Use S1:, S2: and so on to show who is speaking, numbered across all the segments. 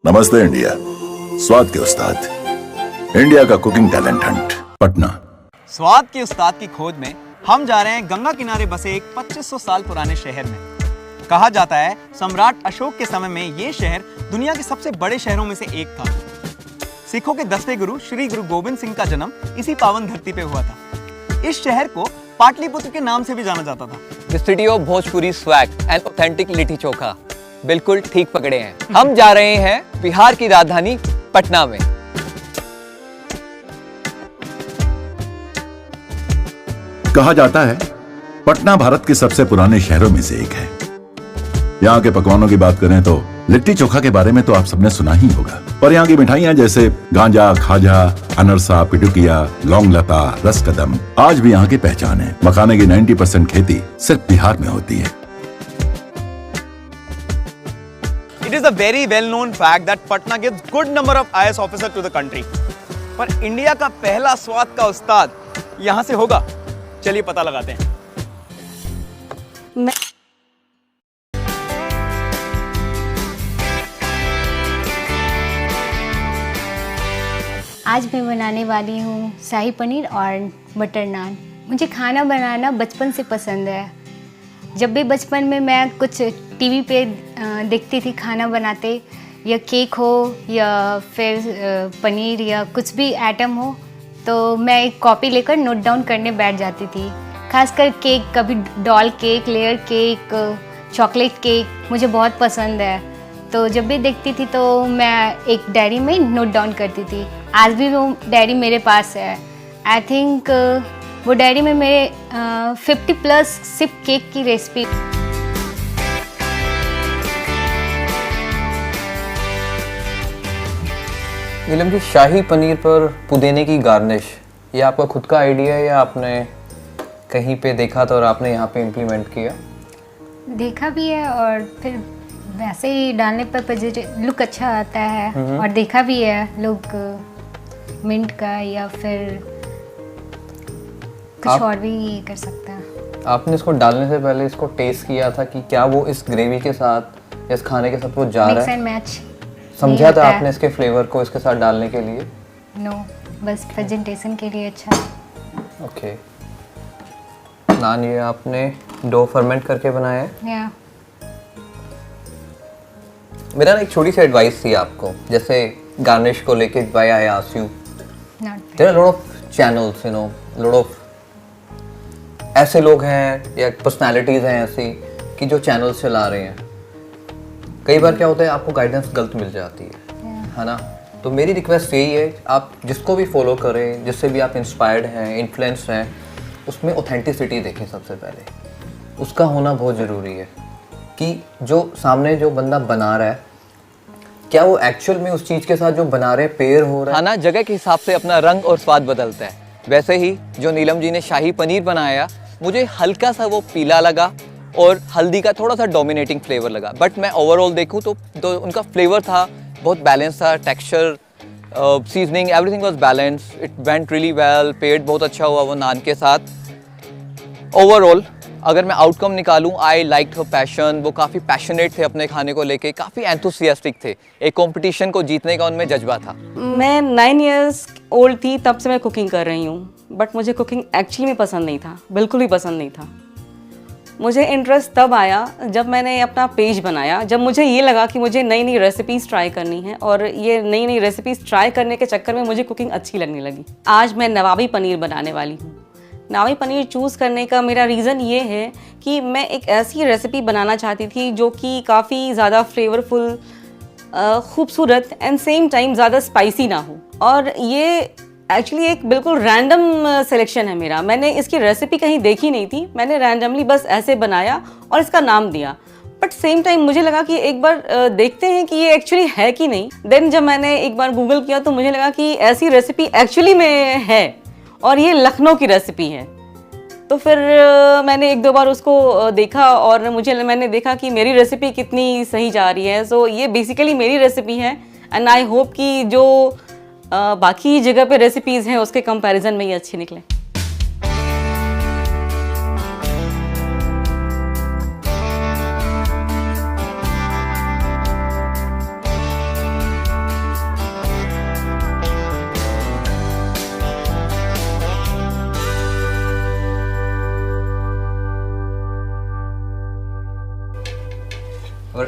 S1: नमस्ते इंडिया। स्वाद के उस्ताद, इंडिया का कुकिंग टैलेंट हंट, पटना।
S2: स्वाद के उस्ताद की खोज में हम जा रहे हैं गंगा किनारे बसे एक 2500 साल पुराने शहर में। कहा जाता है सम्राट अशोक के समय में ये शहर दुनिया के सबसे बड़े शहरों में से एक था। सिखों के 10वें गुरु श्री गुरु गोविंद सिंह का जन्म इसी पावन धरती पे हुआ था। इस शहर को पाटलिपुत्र के नाम से भी जाना जाता था।
S3: The city of Bhojpuri swag and authentic litti chokha, बिल्कुल ठीक पकड़े हैं। हम जा रहे हैं बिहार की राजधानी पटना में।
S1: कहा जाता है पटना भारत के सबसे पुराने शहरों में से एक है। यहाँ के पकवानों की बात करें तो लिट्टी चोखा के बारे में तो आप सबने सुना ही होगा। और यहाँ की मिठाइयाँ जैसे गांजा, खाजा, अनरसा, पिटुकिया, लौंग लता, रसकदम आज भी यहाँ की पहचान है। मखाने की 90% खेती सिर्फ बिहार में होती है।
S2: It is a very well known fact that Patna gives good number of IAS officer to the country. पर इंडिया का पहला स्वाद का उस्ताद यहाँ से होगा। चलिए पता लगाते हैं।
S4: आज मैं बनाने वाली हूँ शाही पनीर और बटर नान। मुझे खाना बनाना बचपन से पसंद है। जब भी बचपन में मैं कुछ टीवी पे देखती थी खाना बनाते, या केक हो या फिर पनीर या कुछ भी आइटम हो, तो मैं एक कॉपी लेकर नोट डाउन करने बैठ जाती थी। खासकर केक, कभी doll cake, layer cake, chocolate cake मुझे बहुत पसंद है। तो जब भी देखती थी तो मैं एक डायरी में नोट डाउन करती थी। आज भी वो डायरी मेरे पास है। आई थिंक वो डायरी में मेरे 50+ सिर्फ केक की रेसिपी।
S3: नीलम जी, शाही पनीर पर पुदीने की गार्निश, ये आपका खुद का आइडिया है या आपने कहीं पे देखा था और आपने यहाँ पे इम्प्लीमेंट किया?
S4: देखा भी है और फिर वैसे ही डालने पर लुक अच्छा आता है। और देखा भी है लोग मिंट का या फिर कुछ और भी कर सकता है।
S3: आपने इसको डालने से पहले इसको टेस्ट किया था कि क्या वो इस ग्रेवी के साथ या इस खाने के साथ वो जा रहा है?
S4: मिक्स एंड मैच
S3: समझा था आपने इसके फ्लेवर को इसके साथ डालने के लिए?
S4: नो, बस प्रेजेंटेशन के लिए अच्छा है।
S3: ओके। नान ये आपने डो फर्मेंट करके बनाया है?
S4: या
S3: मेरा ना एक छोटी सी एडवाइस थी आपको, जैसे गार्निश को लेके, why I ask you,
S4: not
S3: there are lot of channels, you know, lot of ऐसे लोग हैं या पर्सनालिटीज हैं ऐसी कि जो चैनल्स चला रहे हैं। कई बार क्या होता है आपको गाइडेंस गलत मिल जाती है ना? तो मेरी रिक्वेस्ट यही है, आप जिसको भी फॉलो करें, जिससे भी आप इंस्पायर्ड हैं, इन्फ्लुएंस्ड हैं, उसमें ऑथेंटिसिटी देखें सबसे पहले। उसका होना बहुत ज़रूरी है कि जो सामने जो बंदा बना रहा है, क्या वो एक्चुअल में उस चीज़ के साथ जो बना रहे पेयर हो रहा है। खाना जगह के हिसाब से अपना रंग और स्वाद बदलता है। वैसे ही जो नीलम जी ने शाही पनीर बनाया, मुझे हल्का सा वो पीला लगा और हल्दी का थोड़ा सा डोमिनेटिंग फ्लेवर लगा। बट मैं ओवरऑल देखूँ तो उनका फ्लेवर था बहुत बैलेंस था, texture, seasoning, everything was balance. It went really well, पेट बहुत अच्छा हुआ वो नान के साथ। ओवरऑल अगर मैं आउटकम निकालूं, आई लाइक्ड हर पैशन। वो काफ़ी पैशनेट थे अपने खाने को लेके, काफ़ी एंथुसियास्टिक थे। एक कंपटीशन को जीतने का उनमें जज्बा था।
S5: मैं 9 इयर्स ओल्ड थी तब से मैं कुकिंग कर रही हूँ, बट मुझे कुकिंग एक्चुअली में पसंद नहीं था, बिल्कुल भी पसंद नहीं था। मुझे इंटरेस्ट तब आया जब मैंने अपना पेज बनाया, जब मुझे ये लगा कि मुझे नई नई रेसिपीज़ ट्राई करनी है, और ये नई नई रेसिपीज़ ट्राई करने के चक्कर में मुझे कुकिंग अच्छी लगने लगी। आज मैं नवाबी पनीर बनाने वाली हूँ। नवाबी पनीर चूज़ करने का मेरा रीज़न ये है कि मैं एक ऐसी रेसिपी बनाना चाहती थी जो कि काफ़ी ज़्यादा फ्लेवरफुल, खूबसूरत एंड सेम टाइम ज़्यादा स्पाइसी ना हो। और ये एक्चुअली एक बिल्कुल रैंडम सिलेक्शन है मेरा। मैंने इसकी रेसिपी कहीं देखी नहीं थी, मैंने रैंडमली बस ऐसे बनाया और इसका नाम दिया। बट सेम टाइम मुझे लगा कि एक बार देखते हैं कि ये एक्चुअली है कि नहीं। देन जब मैंने एक बार गूगल किया तो मुझे लगा कि ऐसी रेसिपी एक्चुअली में है और ये लखनऊ की रेसिपी है। तो फिर मैंने 1-2 बार उसको देखा और मैंने देखा कि मेरी रेसिपी कितनी सही जा रही है। सो ये बेसिकली मेरी रेसिपी है एंड आई होप कि जो बाकी जगह पे रेसिपीज़ हैं उसके कंपैरिजन में ये अच्छी निकले।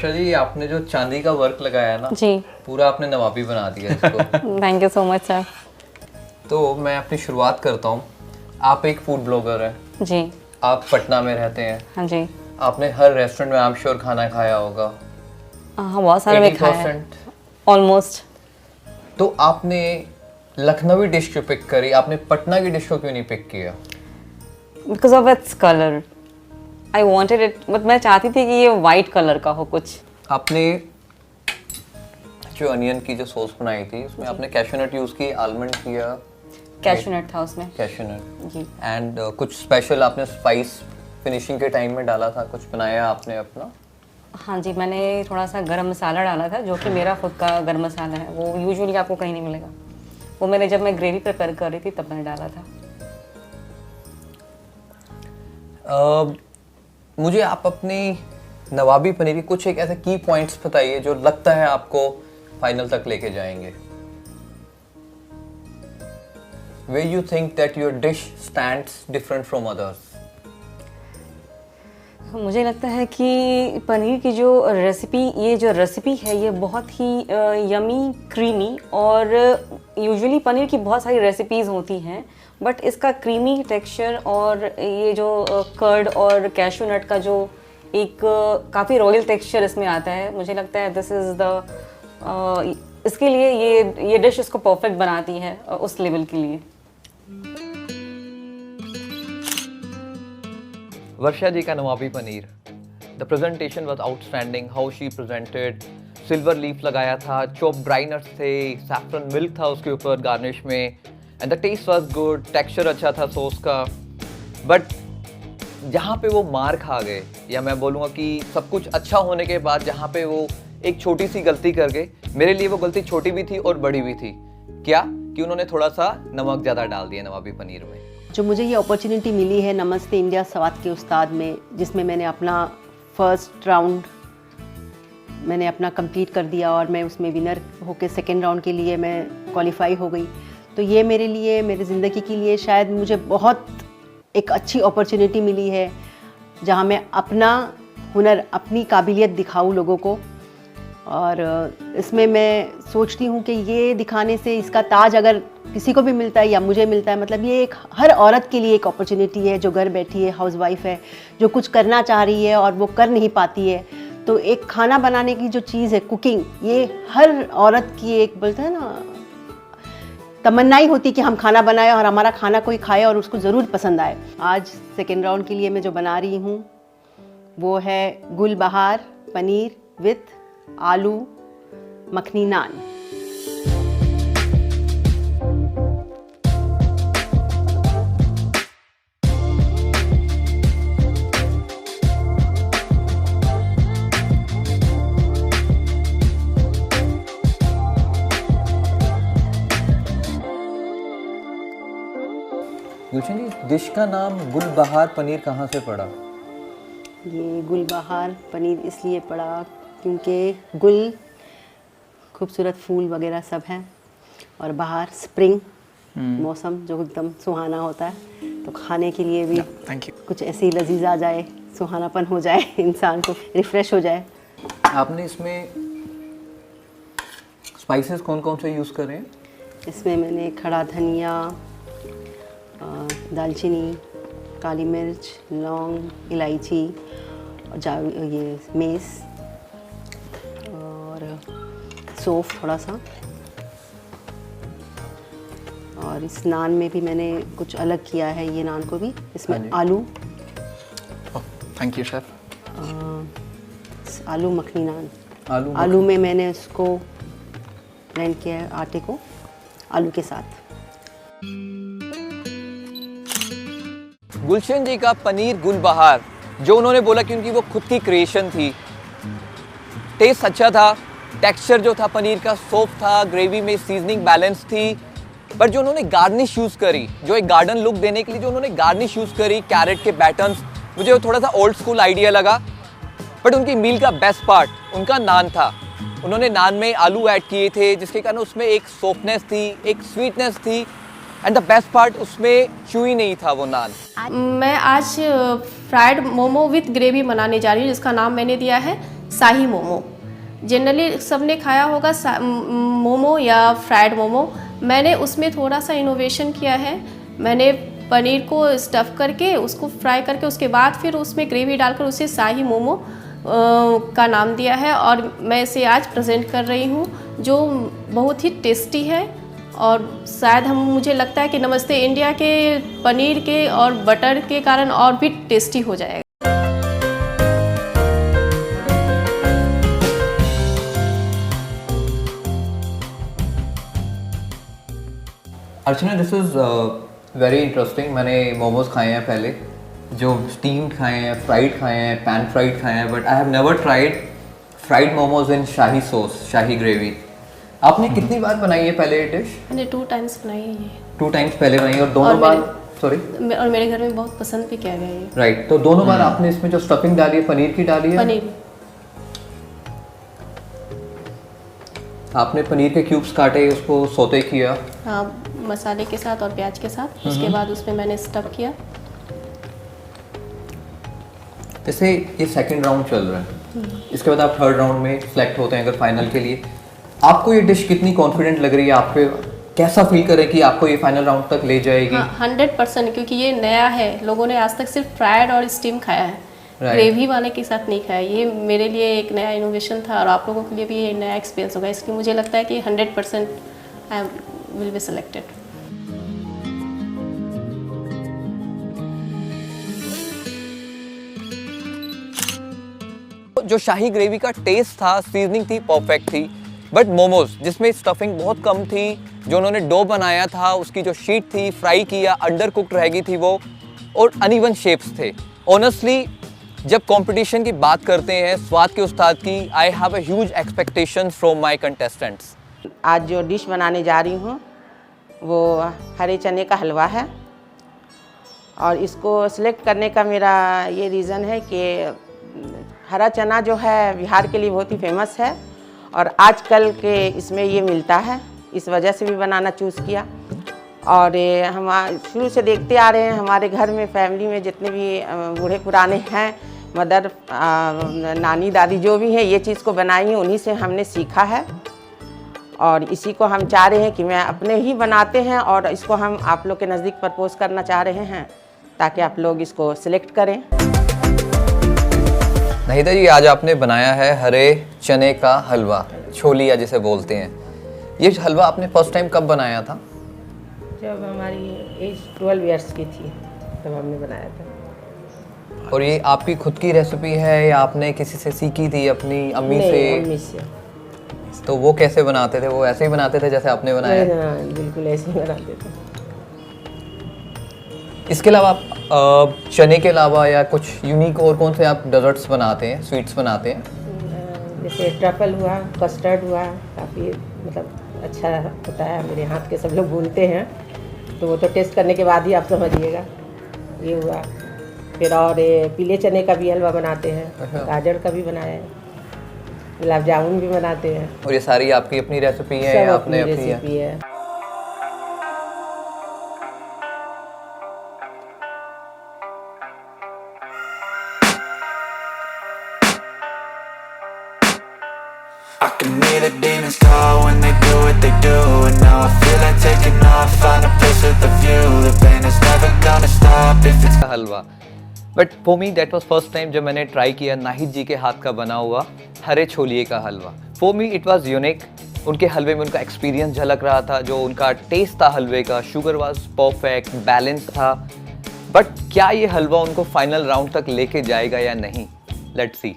S3: वर्षा जी, आपने जो चांदी का वर्क लगाया ना,
S5: जी,
S3: पूरा आपने नवाबी बना दिया इसको।
S5: Thank you so much sir.
S3: तो मैं अपनी शुरुआत करता हूँ। आप एक फूड ब्लॉगर हैं,
S5: जी,
S3: आप पटना में रहते हैं,
S5: हाँ जी,
S3: आपने हर रेस्टोरेंट में आई एम श्योर खाना खाया होगा।
S5: हाँ बहुत सारे में खाया है,
S3: 80%।
S5: ऑलमोस्ट।
S3: तो आपने लखनवी डिश क्यों पिक करी, आपने पटना की डिश को क्यों नहीं पिक किया?
S5: Because of its colour, I wanted it, but मैं चाहती थी कि ये वाइट कलर का हो कुछ।
S3: आपने जो अनियन की जो सॉस बनाई थी उसमें आपने कैश्यू नट यूज़ की, आलमंड किया,
S5: कैश्यू नट था उसमें।
S3: कैश्यू नट
S5: जी,
S3: एंड कुछ स्पेशल आपने स्पाइस फिनिशिंग के टाइम में डाला था, कुछ बनाया आपने अपना?
S5: हाँ जी, मैंने थोड़ा सा गरम मसाला डाला था, जो कि मेरा खुद का गरम मसाला है, वो यूजुअली आपको कहीं नहीं मिलेगा। वो मैंने जब मैं ग्रेवी प्रिपेयर कर रही थी तब मैंने डाला था।
S3: मुझे आप अपनी नवाबी पनीर की कुछ एक ऐसे की पॉइंट्स बताइए जो लगता है आपको फाइनल तक लेके जाएंगे। Where you think that your dish stands different from others?
S5: मुझे लगता है कि पनीर की जो रेसिपी है ये बहुत ही यमी, क्रीमी, और यूजुअली पनीर की बहुत सारी रेसिपीज़ होती हैं, बट इसका क्रीमी टेक्सचर और ये जो कर्ड और कैशू नट का जो एक काफ़ी रॉयल टेक्सचर इसमें आता है, मुझे लगता है दिस इज़ द इसके लिए ये डिश इसको परफेक्ट बनाती है उस लेवल के लिए।
S3: वर्षा जी का nawabi paneer, the presentation was outstanding, how she presented, silver leaf लगाया था, चॉप ड्राई नट्स थे, सैफरन मिल्क था उसके ऊपर गार्निश में, and the taste was good, texture अच्छा था सॉस का। बट जहाँ पे वो मार खा गए, या मैं बोलूँगा कि सब कुछ अच्छा होने के बाद जहाँ पे वो एक छोटी सी गलती कर गए, मेरे लिए वो गलती छोटी भी थी और बड़ी भी थी। क्या कि उन्होंने थोड़ा सा नमक ज़्यादा डाल दिया नवाबी पनीर में।
S6: जो मुझे ये अपॉर्चुनिटी मिली है नमस्ते इंडिया स्वाद के उस्ताद में, जिसमें मैंने अपना फर्स्ट राउंड मैंने अपना कंप्लीट कर दिया और मैं उसमें विनर होकर सेकेंड राउंड के लिए मैं क्वालिफाई हो गई, तो ये मेरे लिए, मेरी ज़िंदगी के लिए शायद मुझे बहुत एक अच्छी अपॉर्चुनिटी मिली है, जहाँ मैं अपना हुनर, अपनी काबिलियत दिखाऊं लोगों को। और इसमें मैं सोचती हूँ कि ये दिखाने से इसका ताज अगर किसी को भी मिलता है या मुझे मिलता है, मतलब ये एक हर औरत के लिए एक अपॉर्चुनिटी है जो घर बैठी है, हाउसवाइफ है, जो कुछ करना चाह रही है और वो कर नहीं पाती है। तो एक खाना बनाने की जो चीज़ है कुकिंग, ये हर औरत की एक, बोलते हैं ना, तमन्ना ही होती कि हम खाना बनाए और हमारा खाना कोई खाए और उसको ज़रूर पसंद आए। आज सेकेंड राउंड के लिए मैं जो बना रही हूँ वो है गुलबहार पनीर विथ आलू मखनी नान।
S3: गुलशन जी, डिश का नाम गुलबहार पनीर कहाँ से पड़ा?
S6: ये गुलबहार पनीर इसलिए पड़ा क्योंकि गुल खूबसूरत फूल वगैरह सब हैं और बाहर स्प्रिंग मौसम जो एकदम सुहाना होता है, तो खाने के लिए भी
S2: थैंक यू।
S6: कुछ ऐसी लजीज आ जाए, सुहानापन हो जाए, इंसान को रिफ़्रेश हो जाए।
S3: आपने इसमें स्पाइसेस कौन कौन से यूज़ कर रहे हैं?
S6: इसमें मैंने खड़ा धनिया, दालचीनी, काली मिर्च, लौंग, इलायची और ये मेस और सौंफ थोड़ा सा, और इस नान में भी मैंने कुछ अलग किया है, ये नान को भी इसमें आलू,
S2: थैंक यू शेफ।
S6: आलू मखनी नान, आलू में मैंने उसको ब्लेंड किया है आटे को आलू के साथ।
S3: गुलशन जी का पनीर गुलबहार, जो उन्होंने बोला कि उनकी वो खुद की क्रिएशन थी, टेस्ट अच्छा था, टेक्सचर जो था पनीर का सॉफ्ट था, ग्रेवी में सीजनिंग बैलेंस थी, पर जो उन्होंने गार्निश यूज़ करी, जो एक गार्डन लुक देने के लिए जो उन्होंने गार्निश यूज़ करी, कैरेट के पैटर्न्स, मुझे वो थोड़ा सा ओल्ड स्कूल आइडिया लगा। बट उनकी मील का बेस्ट पार्ट उनका नान था। उन्होंने नान में आलू ऐड किए थे, जिसके कारण उसमें एक सॉफ्टनेस थी, एक स्वीटनेस थी, एंड द बेस्ट पार्ट उसमें चूई नहीं था वो नान।
S7: मैं आज फ्राइड मोमो विथ ग्रेवी बनाने जा रही हूँ, जिसका नाम मैंने दिया है शाही मोमो। जनरली सबने खाया होगा मोमो या फ्राइड मोमो, मैंने उसमें थोड़ा सा इनोवेशन किया है। मैंने पनीर को स्टफ़ करके उसको फ्राई करके उसके बाद फिर उसमें ग्रेवी डालकर उसे शाही मोमो का नाम दिया है और मैं इसे आज प्रेजेंट कर रही हूँ, जो बहुत ही टेस्टी है और शायद मुझे लगता है कि नमस्ते इंडिया के पनीर के और बटर के कारण और भी टेस्टी हो जाएगा।
S3: अर्चना, दिस इज़ वेरी इंटरेस्टिंग। मैंने मोमोज खाए हैं पहले, जो स्टीम्ड खाए हैं, फ्राइड खाए हैं, पैन फ्राइड खाए हैं, but I have never tried fried momos in shahi sauce, shahi gravy. आपने कितनी बार बनाई है पहले ये डिश?
S7: मैंने 2 टाइम्स बनाई है ये।
S3: 2 टाइम्स पहले बनाई और दोनों बार सॉरी
S7: और मेरे घर में बहुत पसंद भी किया गया ये।
S3: राइट, तो दोनों बार आपने इसमें जो स्टफिंग डाली है पनीर की डाली है?
S7: पनीर।
S3: आपने पनीर के क्यूब्स काटे, उसको सोते किया?
S7: हाँ, मसाले के साथ और प्याज के साथ। उसके बाद उसमें मैंने स्टफ किया।
S3: जैसे ये सेकंड राउंड चल रहा है, इसके बाद आप थर्ड राउंड में सिलेक्ट होते हैं अगर फाइनल के लिए, आपको ये डिश कितनी कॉन्फिडेंट लग रही है? आप पे कैसा फील करें कि आपको ये फाइनल राउंड तक ले जाएगी?
S7: हाँ, 100%, क्योंकि ये नया है। लोगों ने आज तक सिर्फ फ्राइड और स्टीम खाया है, ग्रेवी वाले के साथ नहीं खाया। ये मेरे लिए एक नया इनोवेशन था और आप लोगों के लिए भी ये नया एक्सपीरियंस होगा, इसलिए मुझे लगता है कि 100% आई विल बी सिलेक्टेड।
S3: जो शाही ग्रेवी का टेस्ट था, सीजनिंग थी, परफेक्ट थी, बट मोमोज जिसमें स्टफिंग बहुत कम थी, जो उन्होंने डो बनाया था उसकी जो शीट थी, फ्राई किया, अंडर कुक्ड रह गई थी वो, और अनइवन शेप्स थे। ऑनेस्टली जब कंपटीशन की बात करते हैं स्वाद के उस्ताद की, I have a huge expectation from my contestants.
S8: आज जो डिश बनाने जा रही हूँ वो हरे चने का हलवा है और इसको सिलेक्ट करने का मेरा ये रीज़न है कि हरा चना जो है बिहार के लिए बहुत ही फेमस है और आजकल के इसमें ये मिलता है, इस वजह से भी बनाना चूज़ किया। और हम शुरू से देखते आ रहे हैं, हमारे घर में फैमिली में जितने भी बूढ़े पुराने हैं, मदर, नानी, दादी जो भी हैं, ये चीज़ को बनाई है, उन्हीं से हमने सीखा है और इसी को हम चाह रहे हैं कि मैं अपने ही बनाते हैं और इसको हम आप लोग के नज़दीक प्रपोज करना चाह रहे हैं ताकि आप लोग इसको सिलेक्ट करें।
S3: नाहिदा जी, आज आपने बनाया है हरे चने का हलवा, छोलिया जिसे बोलते हैं। ये हलवा आपने फर्स्ट टाइम कब बनाया था?
S8: जब हमारी एज 12 इयर्स की थी तब हमने बनाया था।
S3: और ये आपकी खुद की रेसिपी है या आपने किसी से सीखी थी, अपनी अम्मी से?
S8: अम्मी से।
S3: तो वो कैसे बनाते थे? वो ऐसे ही बनाते थे जैसे आपने बनाया?
S8: हाँ, बिल्कुल ऐसे ही बनाते थे।
S3: इसके अलावा आप चने के अलावा या कुछ यूनिक और कौन से आप डेजर्ट्स बनाते हैं, स्वीट्स बनाते हैं?
S8: जैसे ट्रफल हुआ, कस्टर्ड हुआ, काफ़ी मतलब अच्छा होता है, मेरे हाथ के सब लोग बोलते हैं, तो वो तो टेस्ट करने के बाद ही आप समझिएगा। ये हुआ, फिर और पीले चने का भी हलवा बनाते हैं, गाजर का भी बनाया है, गुलाब जामुन भी बनाते हैं।
S3: और ये सारी आपकी अपनी रेसिपी है या आपने अपनी
S8: रेसिपी है?
S9: I can hear the demons call when they do what they do, and now I feel like taking off, find a place with a view. The pain is never gonna stop if it's
S3: halwa. But for me that was first time जब मैंने try किया नाहिद जी के हाथ का बना हुआ हरे छोलिए का हलवा। For me it was unique. उनके हलवे में उनका एक्सपीरियंस झलक रहा था, जो उनका टेस्ट था हलवे का, शुगर वाज परफेक्ट, बैलेंस था। बट क्या ये हलवा उनको फाइनल राउंड तक लेके जाएगा या नहीं? Let's see.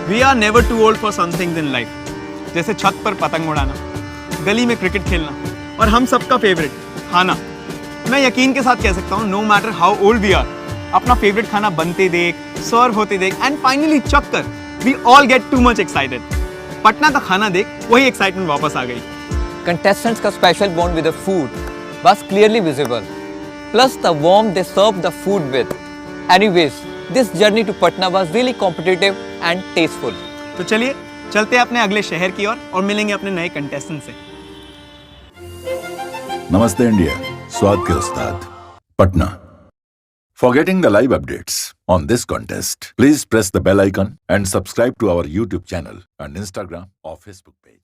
S2: We are never too old for some things in life, जैसे छत पर पतंग उड़ाना, गली में क्रिकेट खेलना और हम सबका फेवरेट खाना। मैं यकीन के साथ कह सकता हूँ, no matter how old we are, अपना फेवरेट खाना बनते देख, सर्व होते देख एंड फाइनली चख कर we all get too much excited. Patna का खाना देख वही एक्साइटमेंट वापस आ गई।
S3: Contestants का special bond with the food was clearly visible. Plus the warmth they served the food with. Anyways, this journey to Patna was really competitive and tasteful.
S2: तो चलिए चलते हैं अपने अगले शहर की ओर और मिलेंगे अपने नए कंटेस्टेंट से।
S1: नमस्ते इंडिया, स्वाद के उस्ताद, Patna. For getting the live updates on this contest, please press the bell icon and subscribe to our YouTube channel and Instagram or Facebook page.